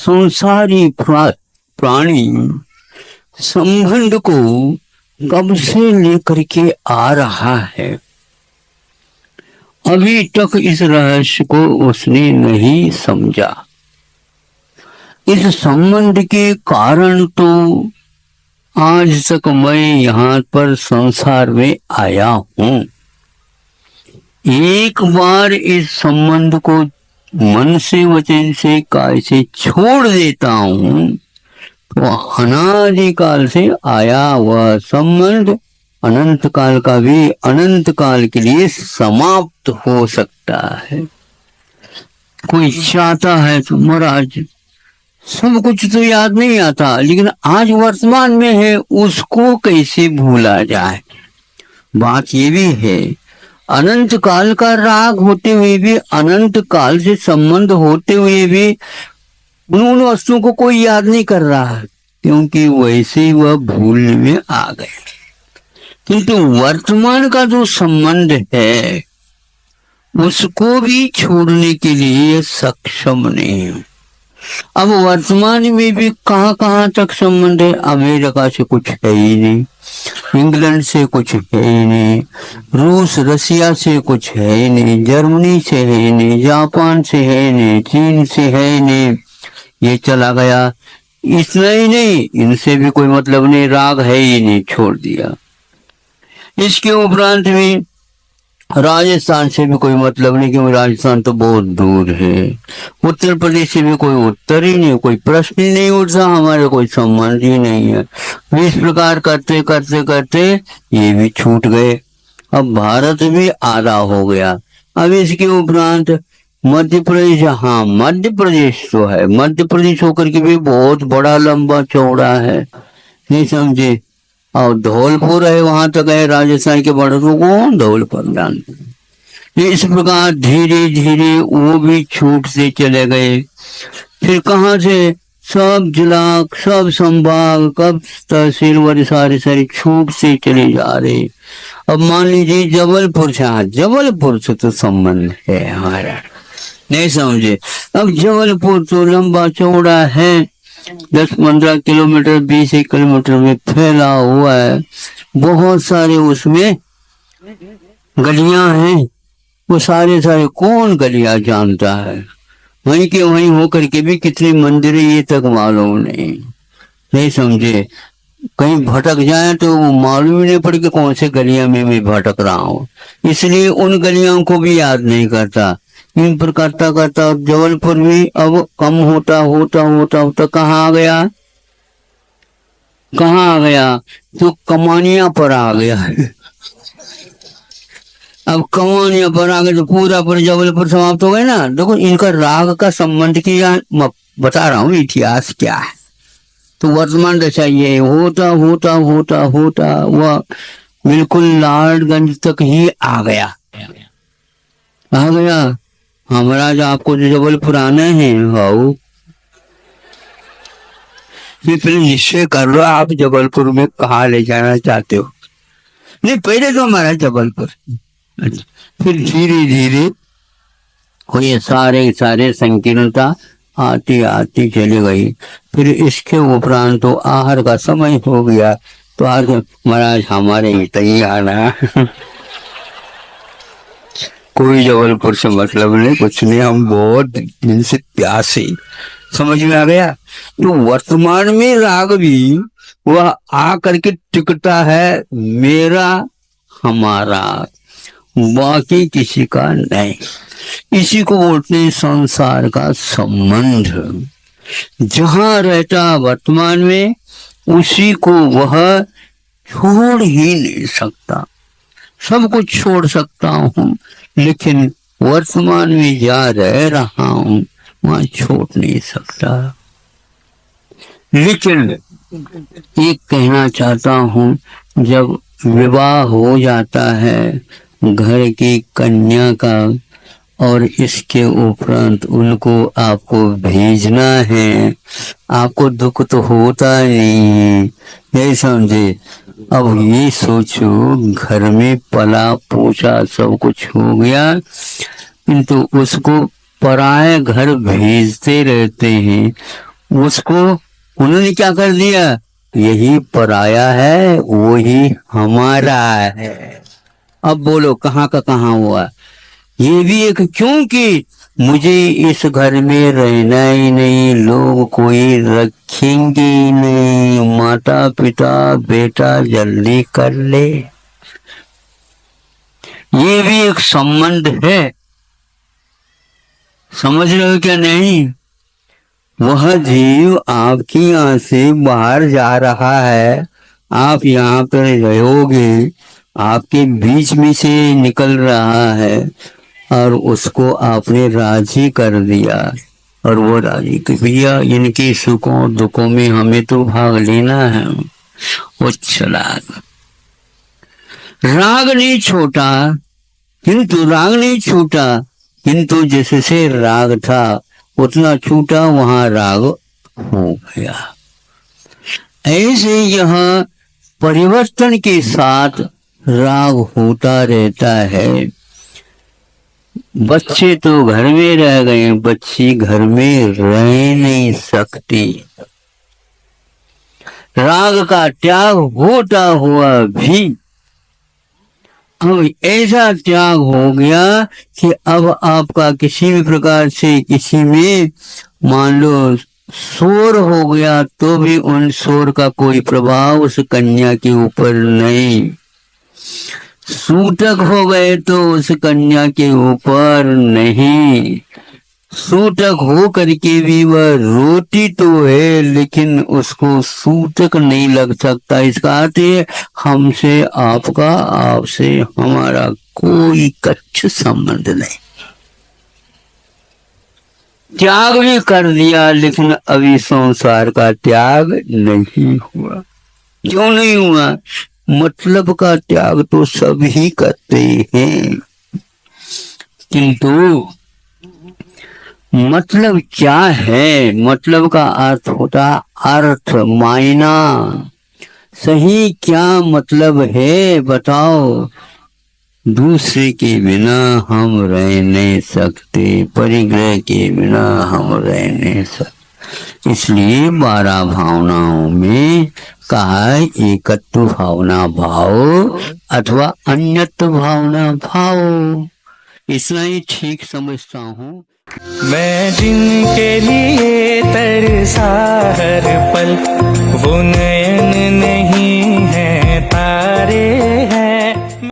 संसारी प्राणी संबंध को कब से लेकर के आ रहा है, अभी तक इस रहस्य को उसने नहीं समझा। इस संबंध के कारण तो आज तक मैं यहाँ पर संसार में आया हूँ। एक बार इस संबंध को मन से, वचन से, काय से छोड़ देता हूँ तो अनादिकाल से आया वह संबंध अनंत काल का भी अनंत काल के लिए समाप्त हो सकता है। कोई चाहता है तो महाराज सब कुछ तो याद नहीं आता, लेकिन आज वर्तमान में है, उसको कैसे भूला जाए। बात ये भी है, अनंत काल का राग होते हुए भी, अनंत काल से संबंध होते हुए भी उन वस्तुओं को कोई याद नहीं कर रहा है, क्योंकि वैसे ही वह भूलने में आ गए। किंतु वर्तमान का जो संबंध है उसको भी छोड़ने के लिए सक्षम नहीं। अब वर्तमान में भी कहां कहां तक संबंध है। अमेरिका से कुछ है ही नहीं, इंग्लैंड से कुछ है ही नहीं, रूस रसिया से कुछ है ही नहीं, जर्मनी से है ही नहीं, जापान से है ही नहीं, चीन से है ही नहीं, ये चला गया। इतना ही नहीं, इनसे भी कोई मतलब नहीं, राग है ही नहीं, छोड़ दिया। इसके उपरांत भी राजस्थान से भी कोई मतलब नहीं, क्योंकि राजस्थान तो बहुत दूर है। उत्तर प्रदेश से भी कोई उत्तर ही नहीं, कोई प्रश्न ही नहीं उठता, हमारे कोई संबंध ही नहीं है। इस प्रकार करते करते करते ये भी छूट गए। अब भारत भी आधा हो गया। अब इसके उपरांत मध्य प्रदेश, हाँ मध्य प्रदेश तो है, मध्य प्रदेश होकर के भी बहुत बड़ा लंबा चौड़ा है, नहीं समझे। और धौलपुर है, वहां तक है, राजस्थान के बॉर्डर को कौन धौलपुर जानते। इस प्रकार धीरे धीरे वो भी छूटते चले गए। फिर कहाँ से सब जिला, सब संभाग, कब तहसील वाले सारे सारे छूटते चले जा रहे। अब मान लीजिए जबलपुर से, हाँ जबलपुर से तो संबंध है हमारा, नहीं समझे। अब जबलपुर तो लंबा चौड़ा है, 10-15 किलोमीटर, 20 किलोमीटर में फैला हुआ है। बहुत सारे उसमें गलियां हैं, वो सारे सारे कौन गलियां जानता है। वहीं के वहीं होकर के भी कितने मंदिर ये तक मालूम नहीं समझे। कहीं भटक जाए तो वो मालूम ही नहीं पड़े कि कौन से गलियां में मैं भटक रहा हूँ, इसलिए उन गलियों को भी याद नहीं करता। इन पर करता करता जबलपुर भी अब कम होता होता होता होता कहाँ आ गया, कहाँ आ गया, तो कमानिया पर आ गया। अब कमानिया पर आ गए तो पूरा पर जबलपुर समाप्त हो गए ना। देखो इनका राग का संबंध की बता रहा हूँ इतिहास क्या है। तो वर्तमान दशा ये होता होता होता होता वह बिल्कुल लाडगंज तक ही आ गया। महाराज आपको जो जबलपुर आना है, आओ फिर निश्चय कर लो आप जबलपुर में कहाँ ले जाना चाहते हो। नहीं पहले तो हमारा जबलपुर, फिर धीरे धीरे वो ये सारे सारे संकीर्णता आती आती चली गई। फिर इसके उपरांत तो आहार का समय हो गया, तो आज महाराज हमारे ही आना। कोई जबलपुर से मतलब नहीं, कुछ नहीं, हम बहुत दिन से प्यासे। समझ में आ गया। तो वर्तमान में राग भी वह आ करके टिकता है, मेरा हमारा, बाकी किसी का नहीं। इसी को बोलते हैं संसार का संबंध। जहां रहता वर्तमान में उसी को वह छोड़ ही नहीं सकता। सब कुछ छोड़ सकता हूँ, लेकिन वर्तमान में जा रह रहा हूँ वहां छोड़ नहीं सकता। लेकिन एक कहना चाहता हूँ, जब विवाह हो जाता है घर की कन्या का और इसके उपरांत उनको आपको भेजना है, आपको दुख तो होता नहीं समझे। अब ये सोचो घर में पला पोछा सब कुछ हो गया, किंतु उसको पराए घर भेजते रहते हैं, उसको उन्होंने क्या कर दिया, यही पराया है वही हमारा है। अब बोलो कहाँ का कहाँ हुआ। ये भी एक, क्योंकि मुझे इस घर में रहना ही नहीं, लोग कोई रखेंगे ही नहीं, माता पिता बेटा जल्दी कर ले, ये भी एक संबंध है। समझ रहे हो क्या नहीं। वह जीव आपकी यहाँ से बाहर जा रहा है, आप यहाँ पर रहोगे, आपके बीच में से निकल रहा है और उसको आपने राजी कर दिया, और वो राजी कि भैया इनके सुखों दुखों में हमें तो भाग लेना है। वो चला, राग नहीं छोटा, किंतु राग नहीं छूटा, किंतु जैसे राग था उतना छूटा, वहां राग हो गया। ऐसे यह परिवर्तन के साथ राग होता रहता है। बच्चे तो घर में रह गए, बच्ची घर में रह नहीं सकती। राग का त्याग होता हुआ भी अब ऐसा त्याग हो गया कि अब आपका किसी भी प्रकार से किसी में मान लो शोर हो गया तो भी उन शोर का कोई प्रभाव उस कन्या के ऊपर नहीं, सूतक हो गए तो उस कन्या के ऊपर नहीं, सूतक हो करके भी वह रोटी तो है लेकिन उसको सूतक नहीं लग सकता। इसका अर्थ है हमसे आपका, आपसे हमारा कोई कच्छ संबंध नहीं। त्याग भी कर दिया लेकिन अभी संसार का त्याग नहीं हुआ। क्यों नहीं हुआ, मतलब का त्याग तो सभी करते हैं, किंतु मतलब क्या है, मतलब का अर्थ होता अर्थ, मायना। सही क्या मतलब है बताओ। दूसरे के बिना हम रह नहीं सकते, परिग्रह के बिना हम रह नहीं सकते। इसलिए 12 भावनाओं में कहा एकत्व भावना भाव अथवा अन्यत्व भावना भाव। इतना ही ठीक समझता हूँ। मैं जिनके लिए तरसा हर पल, वो नयन नहीं है तारे हैं।